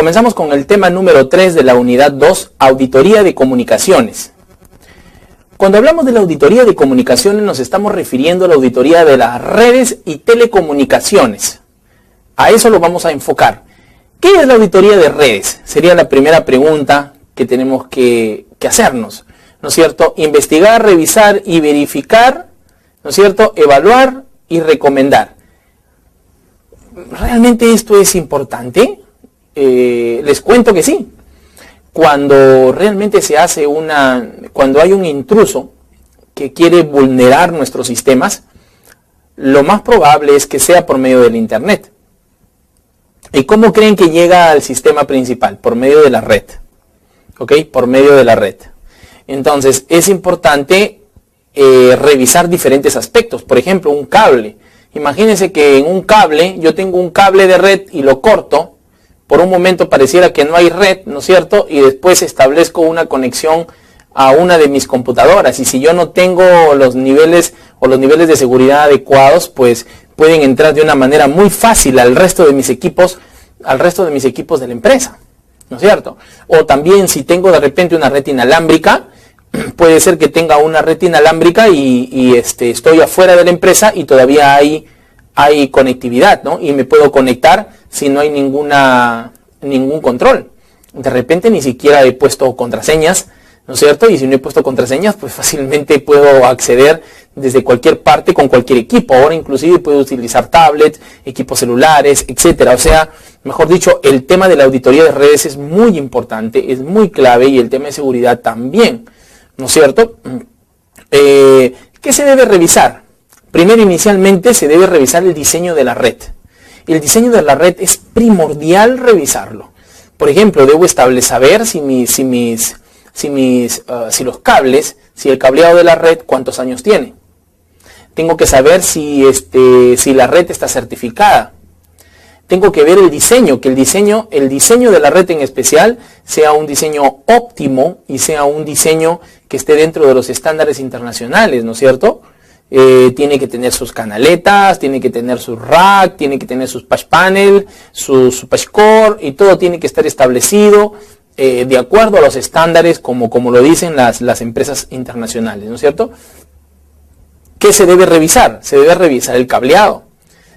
comenzamos con el tema número 3 de la unidad 2, auditoría de comunicaciones. Cuando hablamos de la auditoría de comunicaciones nos estamos refiriendo a la auditoría de las redes y telecomunicaciones. A eso lo vamos a enfocar. ¿Qué es la auditoría de redes? Sería la primera pregunta que tenemos que hacernos, ¿no es cierto? Investigar, revisar y verificar, ¿no es cierto? Evaluar y recomendar. ¿Realmente esto es importante? Les cuento que sí. Cuando realmente cuando hay un intruso que quiere vulnerar nuestros sistemas, lo más probable es que sea por medio del Internet. ¿Y cómo creen que llega al sistema principal? Por medio de la red. ¿Ok? Por medio de la red. Entonces, es importante revisar diferentes aspectos. Por ejemplo, un cable. Imagínense que en un cable, yo tengo un cable de red y lo corto. Por un momento pareciera que no hay red, ¿no es cierto? Y después establezco una conexión a una de mis computadoras. Y si yo no tengo los niveles de seguridad adecuados, pues pueden entrar de una manera muy fácil al resto de mis equipos de la empresa, ¿no es cierto? O también si tengo de repente una red inalámbrica, puede ser que tenga una red inalámbrica y estoy afuera de la empresa y todavía hay conectividad, ¿no? Y me puedo conectar si no hay ningún control. De repente ni siquiera he puesto contraseñas, ¿no es cierto? Y si no he puesto contraseñas, pues fácilmente puedo acceder desde cualquier parte con cualquier equipo. Ahora inclusive puedo utilizar tablets, equipos celulares, etcétera. O sea, mejor dicho, el tema de la auditoría de redes es muy importante, es muy clave, y el tema de seguridad también, ¿no es cierto? ¿Qué se debe revisar? Primero, inicialmente, se debe revisar el diseño de la red. El diseño de la red es primordial revisarlo. Por ejemplo, debo saber si los cables, si el cableado de la red, cuántos años tiene. Tengo que saber si la red está certificada. Tengo que ver el diseño, que el diseño de la red en especial sea un diseño óptimo y sea un diseño que esté dentro de los estándares internacionales, ¿no es cierto? Tiene que tener sus canaletas, tiene que tener sus rack, tiene que tener sus patch panel, su patch core, y todo tiene que estar establecido de acuerdo a los estándares como lo dicen las empresas internacionales, ¿no es cierto? ¿Qué se debe revisar? Se debe revisar el cableado.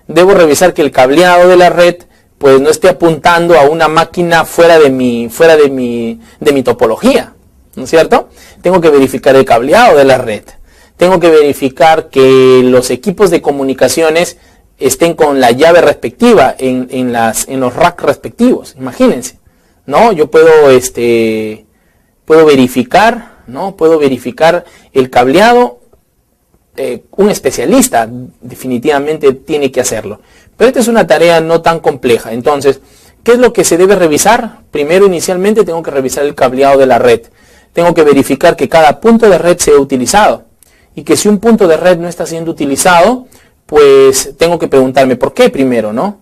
Debo revisar que el cableado de la red pues no esté apuntando a una máquina fuera de mi topología, ¿no es cierto? Tengo que verificar el cableado de la red. Tengo que verificar que los equipos de comunicaciones estén con la llave respectiva en los racks respectivos. Imagínense, ¿no? Yo puedo verificar, ¿no? Puedo verificar el cableado. Un especialista definitivamente tiene que hacerlo. Pero esta es una tarea no tan compleja. Entonces, ¿qué es lo que se debe revisar? Primero, inicialmente, tengo que revisar el cableado de la red. Tengo que verificar que cada punto de red sea utilizado. Y que si un punto de red no está siendo utilizado, pues tengo que preguntarme por qué primero, ¿no?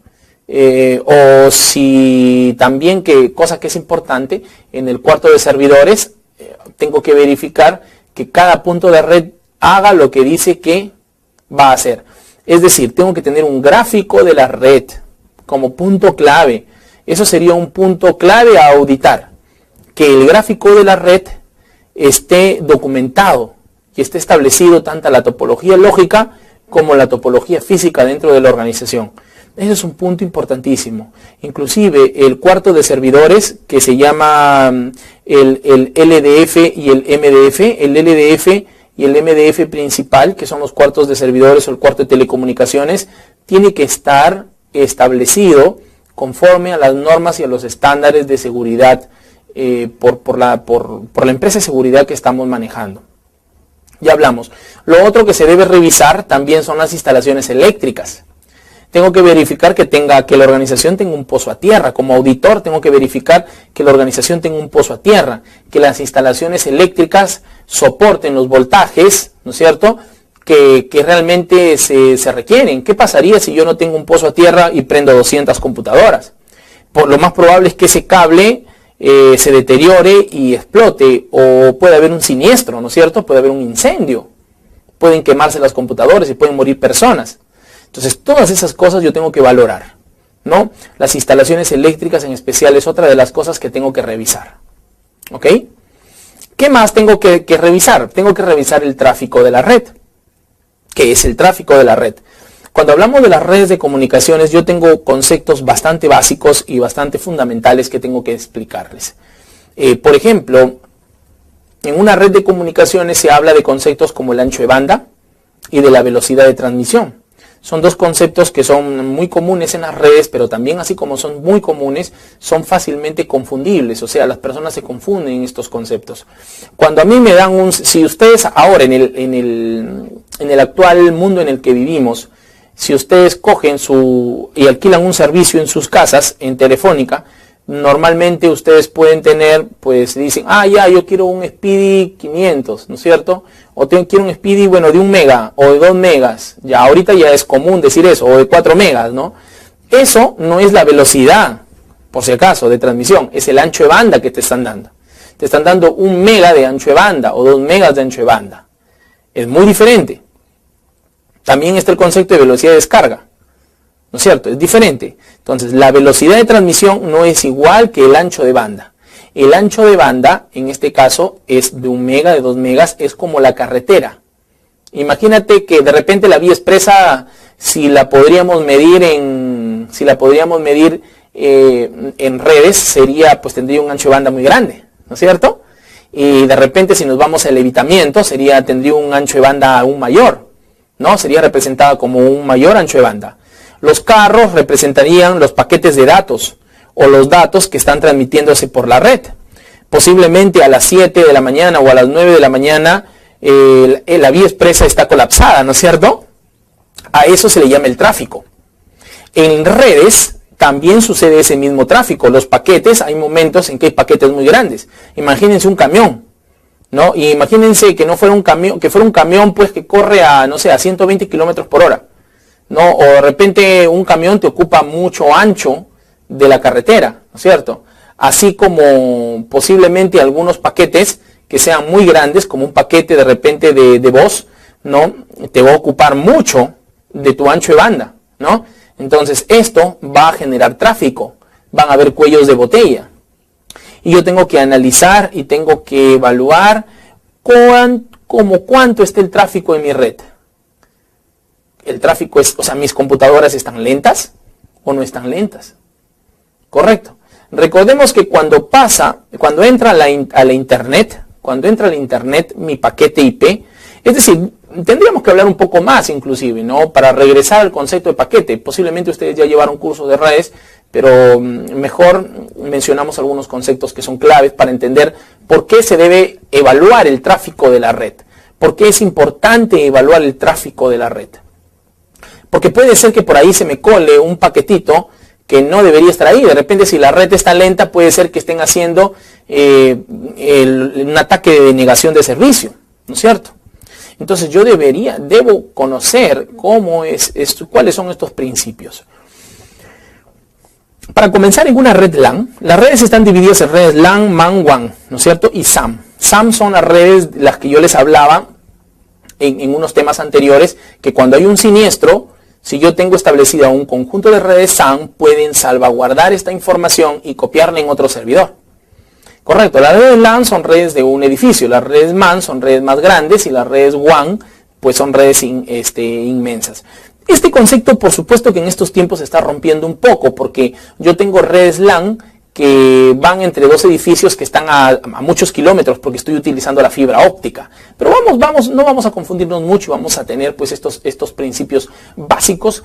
O si también, cosa que es importante, en el cuarto de servidores, tengo que verificar que cada punto de red haga lo que dice que va a hacer. Es decir, tengo que tener un gráfico de la red como punto clave. Eso sería un punto clave a auditar. Que el gráfico de la red esté documentado y esté establecido tanto la topología lógica como la topología física dentro de la organización. Ese es un punto importantísimo. Inclusive el cuarto de servidores, que se llama el LDF y el MDF, el LDF y el MDF principal, que son los cuartos de servidores o el cuarto de telecomunicaciones, tiene que estar establecido conforme a las normas y a los estándares de seguridad por la empresa de seguridad que estamos manejando. Ya hablamos. Lo otro que se debe revisar también son las instalaciones eléctricas. Tengo que verificar que la organización tenga un pozo a tierra. Como auditor tengo que verificar que la organización tenga un pozo a tierra, que las instalaciones eléctricas soporten los voltajes, ¿no es cierto?, que realmente se requieren. ¿Qué pasaría si yo no tengo un pozo a tierra y prendo 200 computadoras? Lo más probable es que ese cable se deteriore y explote, o puede haber un siniestro, ¿no es cierto?, puede haber un incendio, pueden quemarse las computadoras y pueden morir personas. Entonces todas esas cosas yo tengo que valorar. ¿no? Las instalaciones eléctricas en especial es otra de las cosas que tengo que revisar. ¿Ok? ¿Qué más tengo que revisar? Tengo que revisar el tráfico de la red. ¿Qué es el tráfico de la red? Cuando hablamos de las redes de comunicaciones, yo tengo conceptos bastante básicos y bastante fundamentales que tengo que explicarles. Por ejemplo, en una red de comunicaciones se habla de conceptos como el ancho de banda y de la velocidad de transmisión. Son dos conceptos que son muy comunes en las redes, pero también así como son muy comunes, son fácilmente confundibles. O sea, las personas se confunden en estos conceptos. Cuando a mí me dan si ustedes ahora en el actual mundo en el que vivimos, si ustedes cogen y alquilan un servicio en sus casas, en Telefónica, normalmente ustedes pueden tener, pues dicen, yo quiero un Speedy 500, ¿no es cierto? O quiero un Speedy, bueno, de 1 mega o de 2 megas. Ya ahorita ya es común decir eso, o de 4 megas, ¿no? Eso no es la velocidad, por si acaso, de transmisión, es el ancho de banda que te están dando. Te están dando 1 mega de ancho de banda o 2 megas de ancho de banda. Es muy diferente. También está el concepto de velocidad de descarga, ¿no es cierto? Es diferente. Entonces, la velocidad de transmisión no es igual que el ancho de banda. El ancho de banda, en este caso, es de 1 mega, de 2 megas, es como la carretera. Imagínate que de repente la vía expresa, si la podríamos medir en redes, tendría un ancho de banda muy grande, ¿no es cierto? Y de repente si nos vamos al levitamiento, tendría un ancho de banda aún mayor, ¿no? Sería representada como un mayor ancho de banda. Los carros representarían los paquetes de datos o los datos que están transmitiéndose por la red. Posiblemente a las 7 de la mañana o a las 9 de la mañana la vía expresa está colapsada, ¿no es cierto? A eso se le llama el tráfico. En redes también sucede ese mismo tráfico. Los paquetes, hay momentos en que hay paquetes muy grandes. Imagínense un camión, ¿no? Y imagínense que no fuera un camión, que fuera un camión pues que corre a, no sé, a 120 kilómetros por hora. ¿No? O de repente un camión te ocupa mucho ancho de la carretera, ¿no es cierto? Así como posiblemente algunos paquetes que sean muy grandes, como un paquete de repente de voz, ¿no? Te va a ocupar mucho de tu ancho de banda, ¿no? Entonces esto va a generar tráfico, van a haber cuellos de botella. Y yo tengo que analizar y tengo que evaluar cuánto está el tráfico en mi red. El tráfico mis computadoras están lentas o no están lentas. Correcto. Recordemos que cuando entra a la internet, mi paquete IP, es decir, tendríamos que hablar un poco más inclusive, ¿no? Para regresar al concepto de paquete. Posiblemente ustedes ya llevaron cursos de redes, pero mejor mencionamos algunos conceptos que son claves para entender por qué se debe evaluar el tráfico de la red. ¿Por qué es importante evaluar el tráfico de la red? Porque puede ser que por ahí se me cole un paquetito que no debería estar ahí. De repente, si la red está lenta, puede ser que estén haciendo un ataque de denegación de servicio, ¿no es cierto? Entonces yo debo conocer cuáles son estos principios. Para comenzar, en una red LAN, las redes están divididas en redes LAN, MAN, WAN, ¿no es cierto? Y SAM. SAM son las redes de las que yo les hablaba en unos temas anteriores, que cuando hay un siniestro, si yo tengo establecida un conjunto de redes SAM, pueden salvaguardar esta información y copiarla en otro servidor. Correcto, las redes LAN son redes de un edificio, las redes MAN son redes más grandes y las redes WAN pues son redes inmensas. Este concepto, por supuesto que en estos tiempos se está rompiendo un poco, porque yo tengo redes LAN que van entre dos edificios que están a muchos kilómetros, porque estoy utilizando la fibra óptica. Pero no vamos a confundirnos mucho, vamos a tener pues estos principios básicos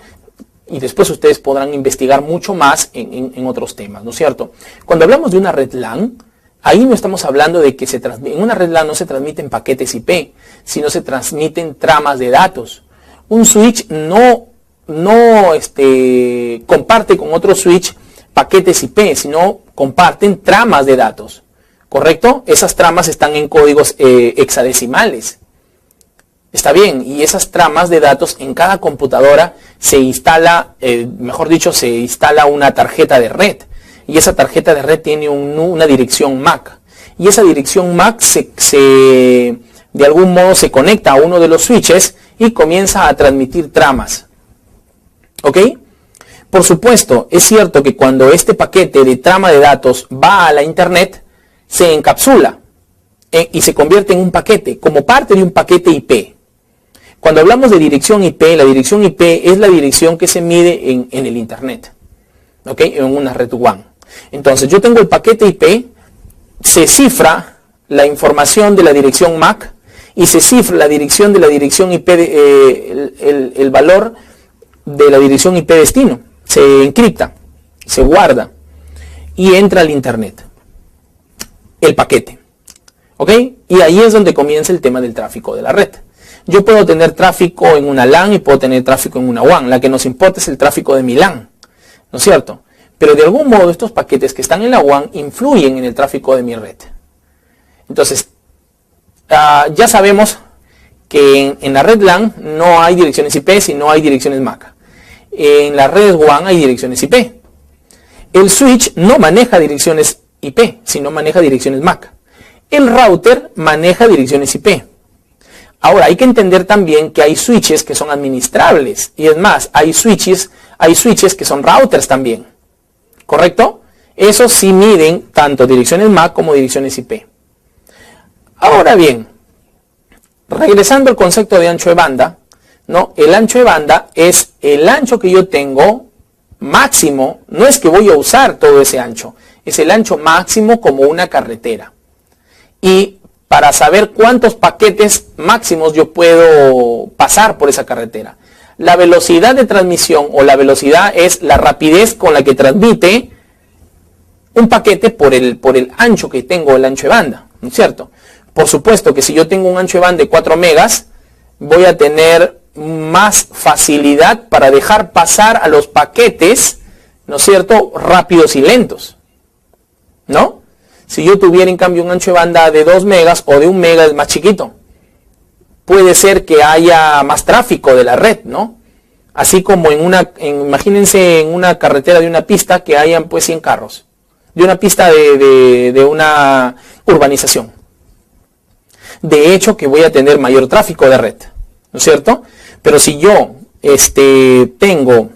y después ustedes podrán investigar mucho más en otros temas, ¿no es cierto? Cuando hablamos de una red LAN, ahí no estamos hablando de que en una red LAN no se transmiten paquetes IP, sino se transmiten tramas de datos. Un switch no comparte con otro switch paquetes IP, sino comparten tramas de datos, ¿correcto? Esas tramas están en códigos hexadecimales. Está bien, y esas tramas de datos en cada computadora se instala, se instala una tarjeta de red. Y esa tarjeta de red tiene una dirección MAC. Y esa dirección MAC de algún modo se conecta a uno de los switches y comienza a transmitir tramas. ¿Ok? Por supuesto, es cierto que cuando este paquete de trama de datos va a la internet, se encapsula y se convierte en un paquete, como parte de un paquete IP. Cuando hablamos de dirección IP, la dirección IP es la dirección que se mide en el internet, ¿ok? En una red WAN. Entonces yo tengo el paquete IP, se cifra la información de la dirección MAC y se cifra la dirección de la dirección IP, el valor de la dirección IP destino. Se encripta, se guarda y entra al internet el paquete, ¿ok? Y ahí es donde comienza el tema del tráfico de la red. Yo puedo tener tráfico en una LAN y puedo tener tráfico en una WAN. La que nos importa es el tráfico de mi LAN, ¿no es cierto? Pero de algún modo estos paquetes que están en la WAN influyen en el tráfico de mi red. Entonces, ya sabemos que en la red LAN no hay direcciones IP, sino hay direcciones MAC. En las redes WAN hay direcciones IP. El switch no maneja direcciones IP, sino maneja direcciones MAC. El router maneja direcciones IP. Ahora, hay que entender también que hay switches que son administrables. Y es más, hay switches que son routers también. ¿Correcto? Esos sí miden tanto direcciones MAC como direcciones IP. Ahora bien, regresando al concepto de ancho de banda, ¿no? El ancho de banda es el ancho que yo tengo máximo. No es que voy a usar todo ese ancho. Es el ancho máximo como una carretera. Y para saber cuántos paquetes máximos yo puedo pasar por esa carretera. La velocidad de transmisión o la velocidad es la rapidez con la que transmite un paquete por el ancho que tengo, el ancho de banda, ¿no es cierto? Por supuesto que si yo tengo un ancho de banda de 4 megas, voy a tener más facilidad para dejar pasar a los paquetes, ¿no es cierto?, rápidos y lentos, ¿no? Si yo tuviera en cambio un ancho de banda de 2 megas o de 1 mega, es más chiquito. Puede ser que haya más tráfico de la red, ¿no? Así como imagínense en una carretera de una pista que hayan pues 100 carros. De una pista de una urbanización. De hecho que voy a tener mayor tráfico de red, ¿no es cierto? Pero si yo tengo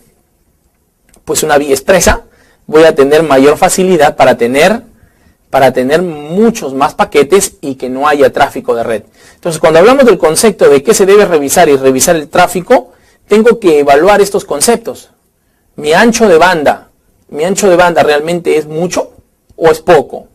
pues una vía expresa, voy a tener mayor facilidad para tener muchos más paquetes y que no haya tráfico de red. Entonces, cuando hablamos del concepto de qué se debe revisar y revisar el tráfico, tengo que evaluar estos conceptos. Mi ancho de banda realmente es mucho o es poco.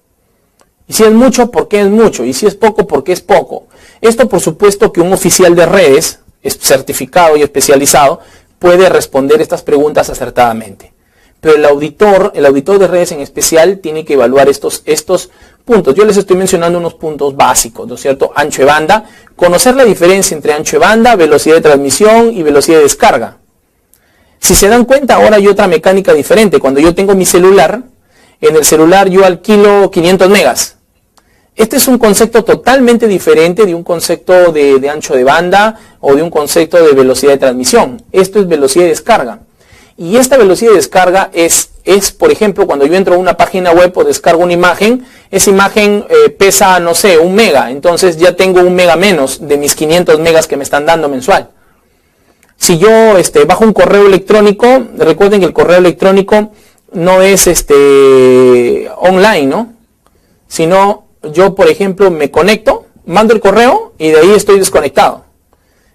Y si es mucho, ¿por qué es mucho? Y si es poco, ¿por qué es poco? Esto, por supuesto, que un oficial de redes, certificado y especializado, puede responder estas preguntas acertadamente. Pero el auditor de redes en especial tiene que evaluar estos puntos. Yo les estoy mencionando unos puntos básicos, ¿no es cierto? Ancho de banda, conocer la diferencia entre ancho de banda, velocidad de transmisión y velocidad de descarga. Si se dan cuenta, ahora hay otra mecánica diferente. Cuando yo tengo mi celular, en el celular yo alquilo 500 megas. Este es un concepto totalmente diferente de un concepto de ancho de banda o de un concepto de velocidad de transmisión. Esto es velocidad de descarga. Y esta velocidad de descarga es, por ejemplo, cuando yo entro a una página web o descargo una imagen, esa imagen pesa, no sé, 1 mega. Entonces ya tengo 1 mega menos de mis 500 megas que me están dando mensual. Si yo bajo un correo electrónico, recuerden que el correo electrónico no es online, ¿no? Sino yo, por ejemplo, me conecto, mando el correo y de ahí estoy desconectado.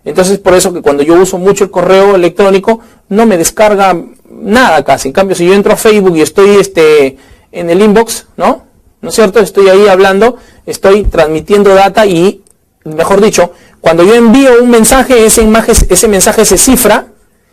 Entonces, por eso que cuando yo uso mucho el correo electrónico, no me descarga nada casi. En cambio, si yo entro a Facebook y estoy en el inbox, ¿no? ¿No es cierto? Estoy ahí hablando, estoy transmitiendo data y, mejor dicho, cuando yo envío un mensaje, ese mensaje se cifra,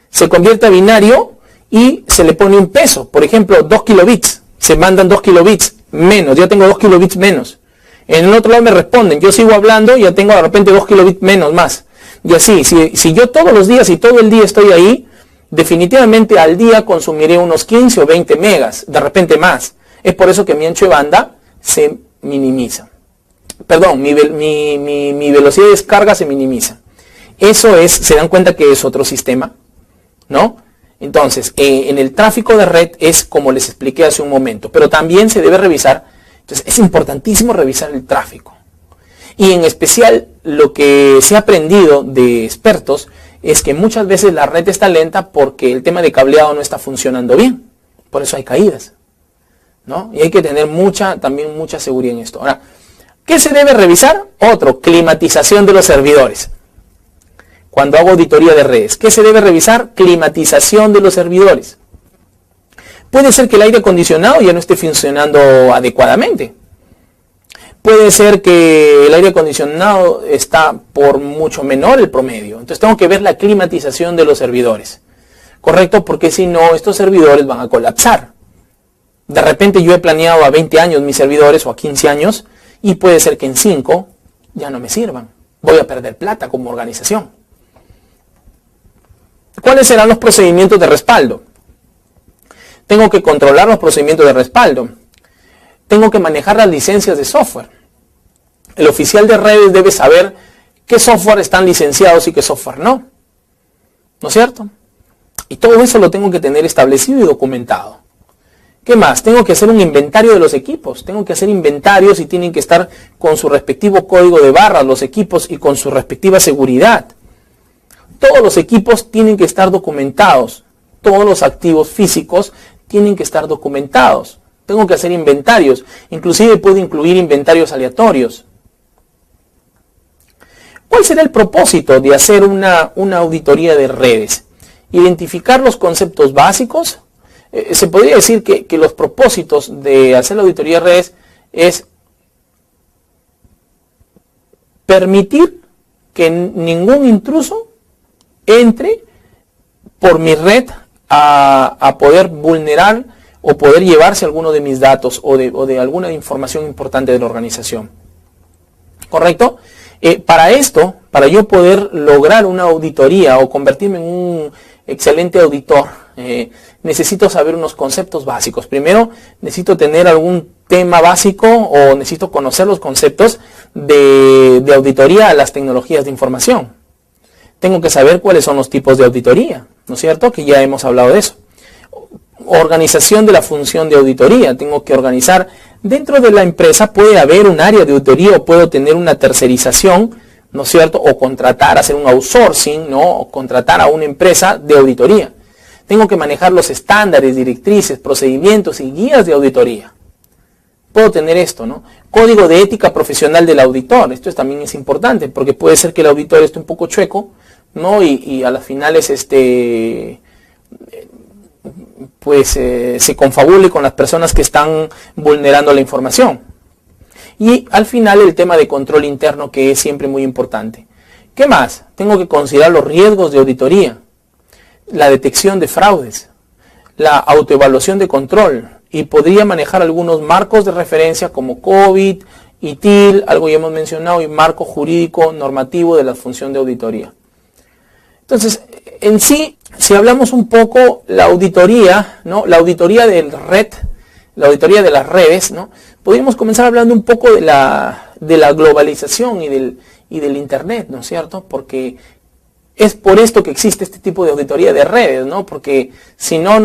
se convierte a binario y se le pone un peso. Por ejemplo, 2 kilobits. Se mandan 2 kilobits menos. Ya tengo 2 kilobits menos. En el otro lado me responden. Yo sigo hablando y ya tengo de repente 2 kilobits menos más. Y así, si yo todos los días y todo el día estoy ahí, definitivamente al día consumiré unos 15 o 20 megas, de repente más. Es por eso que mi ancho de banda se minimiza. Perdón, mi velocidad de descarga se minimiza. Eso es, se dan cuenta que es otro sistema, ¿no? Entonces, en el tráfico de red es como les expliqué hace un momento, pero también se debe revisar. Entonces, es importantísimo revisar el tráfico. Y en especial lo que se ha aprendido de expertos es que muchas veces la red está lenta porque el tema de cableado no está funcionando bien. Por eso hay caídas, ¿no? Y hay que tener también mucha seguridad en esto. Ahora, ¿qué se debe revisar? Otro, climatización de los servidores. Cuando hago auditoría de redes, ¿qué se debe revisar? Climatización de los servidores. Puede ser que el aire acondicionado ya no esté funcionando adecuadamente. Puede ser que el aire acondicionado está por mucho menor el promedio. Entonces tengo que ver la climatización de los servidores. ¿Correcto? Porque si no, estos servidores van a colapsar. De repente yo he planeado a 20 años mis servidores o a 15 años y puede ser que en 5 ya no me sirvan. Voy a perder plata como organización. ¿Cuáles serán los procedimientos de respaldo? Tengo que controlar los procedimientos de respaldo. Tengo que manejar las licencias de software. El oficial de redes debe saber qué software están licenciados y qué software no. ¿No es cierto? Y todo eso lo tengo que tener establecido y documentado. ¿Qué más? Tengo que hacer un inventario de los equipos. Tengo que hacer inventarios y tienen que estar con su respectivo código de barras los equipos y con su respectiva seguridad. Todos los equipos tienen que estar documentados. Todos los activos físicos tienen que estar documentados. Tengo que hacer inventarios. Inclusive puedo incluir inventarios aleatorios. ¿Cuál será el propósito de hacer una auditoría de redes? Identificar los conceptos básicos. Se podría decir que los propósitos de hacer la auditoría de redes es permitir que ningún intruso entre por mi red a poder vulnerar o poder llevarse alguno de mis datos o de alguna información importante de la organización. ¿Correcto? Para esto, para yo poder lograr una auditoría o convertirme en un excelente auditor, necesito saber unos conceptos básicos. Primero, necesito tener algún tema básico o necesito conocer los conceptos de auditoría a las tecnologías de información. Tengo que saber cuáles son los tipos de auditoría, ¿no es cierto? Que ya hemos hablado de eso. Organización de la función de auditoría. Tengo que organizar dentro de la empresa. Puede haber un área de auditoría o puedo tener una tercerización, ¿no es cierto? O contratar, hacer un outsourcing, ¿no? O contratar a una empresa de auditoría. Tengo que manejar los estándares, directrices, procedimientos y guías de auditoría. Puedo tener esto, ¿no? Código de ética profesional del auditor. Esto también es importante porque puede ser que el auditor esté un poco chueco, ¿no? Y a las finales se confabule con las personas que están vulnerando la información. Y al final el tema de control interno, que es siempre muy importante. ¿Qué más? Tengo que considerar los riesgos de auditoría, la detección de fraudes, la autoevaluación de control, y podría manejar algunos marcos de referencia como COVID, ITIL, algo ya hemos mencionado, y marco jurídico normativo de la función de auditoría. Entonces, en sí, si hablamos un poco la auditoría, ¿no? La auditoría de las redes, ¿no? Podríamos comenzar hablando un poco de la globalización y del Internet, ¿no es cierto? Porque es por esto que existe este tipo de auditoría de redes, ¿no? Porque si no,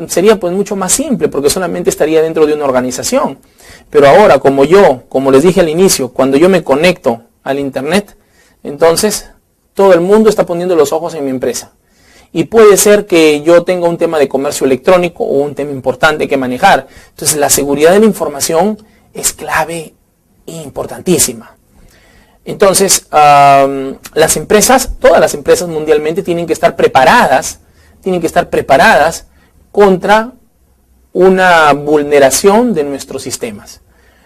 sería pues mucho más simple, porque solamente estaría dentro de una organización. Pero ahora, como les dije al inicio, cuando yo me conecto al Internet, entonces todo el mundo está poniendo los ojos en mi empresa. Y puede ser que yo tenga un tema de comercio electrónico o un tema importante que manejar. Entonces la seguridad de la información es clave e importantísima. Entonces las empresas, todas las empresas mundialmente tienen que estar preparadas contra una vulneración de nuestros sistemas.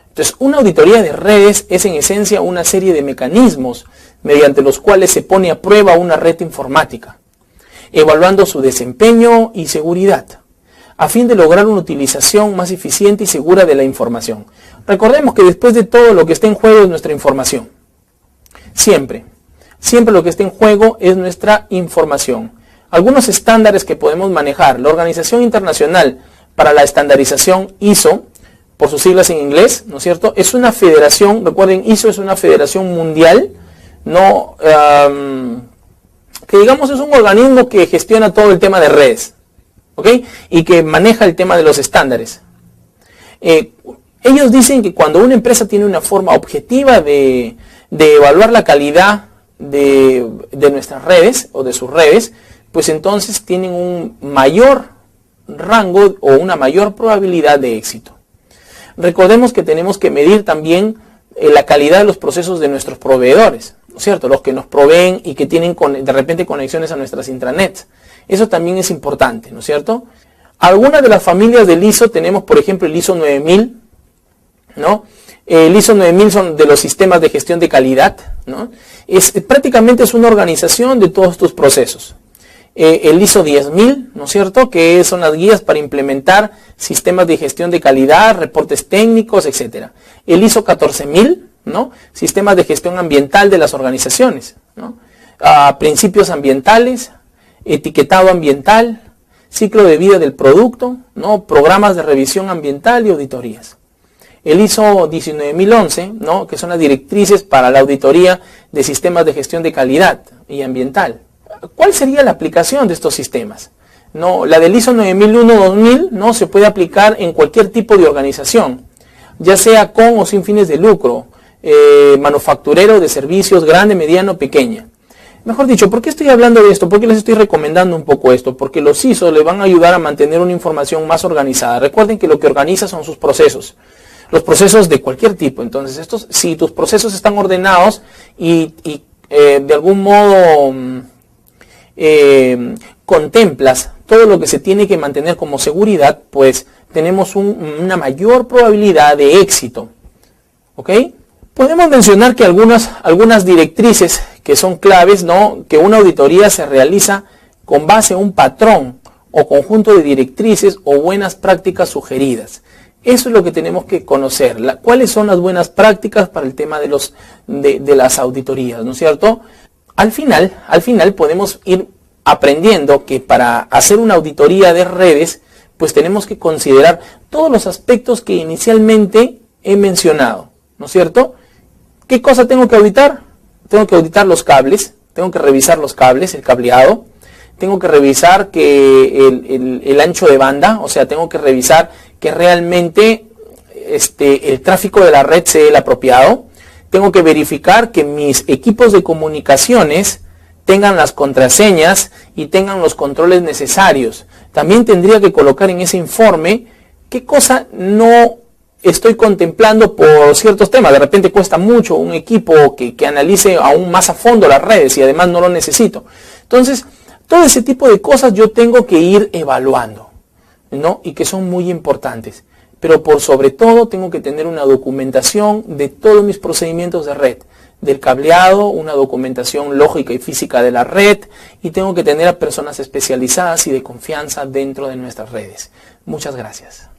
Entonces una auditoría de redes es en esencia una serie de mecanismos mediante los cuales se pone a prueba una red informática, evaluando su desempeño y seguridad, a fin de lograr una utilización más eficiente y segura de la información. Recordemos que después de todo lo que está en juego es nuestra información. Siempre lo que está en juego es nuestra información. Algunos estándares que podemos manejar. La Organización Internacional para la Estandarización, ISO, por sus siglas en inglés, ¿no es cierto? Es una federación, recuerden, ISO es una federación mundial, no, que digamos es un organismo que gestiona todo el tema de redes, ¿ok? Y que maneja el tema de los estándares. Ellos dicen que cuando una empresa tiene una forma objetiva de evaluar la calidad de nuestras redes o de sus redes, pues entonces tienen un mayor rango o una mayor probabilidad de éxito. Recordemos que tenemos que medir también la calidad de los procesos de nuestros proveedores, ¿no es cierto? Los que nos proveen y que tienen de repente conexiones a nuestras intranets. Eso también es importante, ¿no es cierto? Algunas de las familias del ISO tenemos, por ejemplo, el ISO 9000, ¿no? El ISO 9000 son de los sistemas de gestión de calidad, ¿no? Prácticamente es una organización de todos tus procesos. El ISO 10000, ¿no es cierto?, que son las guías para implementar sistemas de gestión de calidad, reportes técnicos, etc. El ISO 14000, ¿no?, sistemas de gestión ambiental de las organizaciones, ¿no? Principios ambientales, etiquetado ambiental, ciclo de vida del producto, ¿no?, programas de revisión ambiental y auditorías. El ISO 19011, ¿no?, que son las directrices para la auditoría de sistemas de gestión de calidad y ambiental. ¿Cuál sería la aplicación de estos sistemas? No, la del ISO 9001-2000 no se puede aplicar en cualquier tipo de organización, ya sea con o sin fines de lucro, manufacturero de servicios, grande, mediano, pequeña. Mejor dicho, ¿por qué estoy hablando de esto? ¿Por qué les estoy recomendando un poco esto? Porque los ISO le van a ayudar a mantener una información más organizada. Recuerden que lo que organiza son sus procesos. Los procesos de cualquier tipo. Entonces, si tus procesos están ordenados y de algún modo contemplas todo lo que se tiene que mantener como seguridad, pues tenemos una mayor probabilidad de éxito. ¿Ok? Podemos mencionar que algunas directrices que son claves, ¿no?, que una auditoría se realiza con base a un patrón o conjunto de directrices o buenas prácticas sugeridas. Eso es lo que tenemos que conocer. ¿Cuáles son las buenas prácticas para el tema de las auditorías, ¿no es cierto? Al final podemos ir aprendiendo que para hacer una auditoría de redes, pues tenemos que considerar todos los aspectos que inicialmente he mencionado, ¿no es cierto? ¿Qué cosa tengo que auditar? Tengo que auditar los cables, tengo que revisar los cables, el cableado, tengo que revisar que el ancho de banda, o sea, tengo que revisar que realmente el tráfico de la red sea el apropiado. Tengo que verificar que mis equipos de comunicaciones tengan las contraseñas y tengan los controles necesarios. También tendría que colocar en ese informe qué cosa no estoy contemplando por ciertos temas. De repente cuesta mucho un equipo que analice aún más a fondo las redes y además no lo necesito. Entonces, todo ese tipo de cosas yo tengo que ir evaluando, ¿no? Y que son muy importantes. Pero por sobre todo tengo que tener una documentación de todos mis procedimientos de red, del cableado, una documentación lógica y física de la red, y tengo que tener a personas especializadas y de confianza dentro de nuestras redes. Muchas gracias.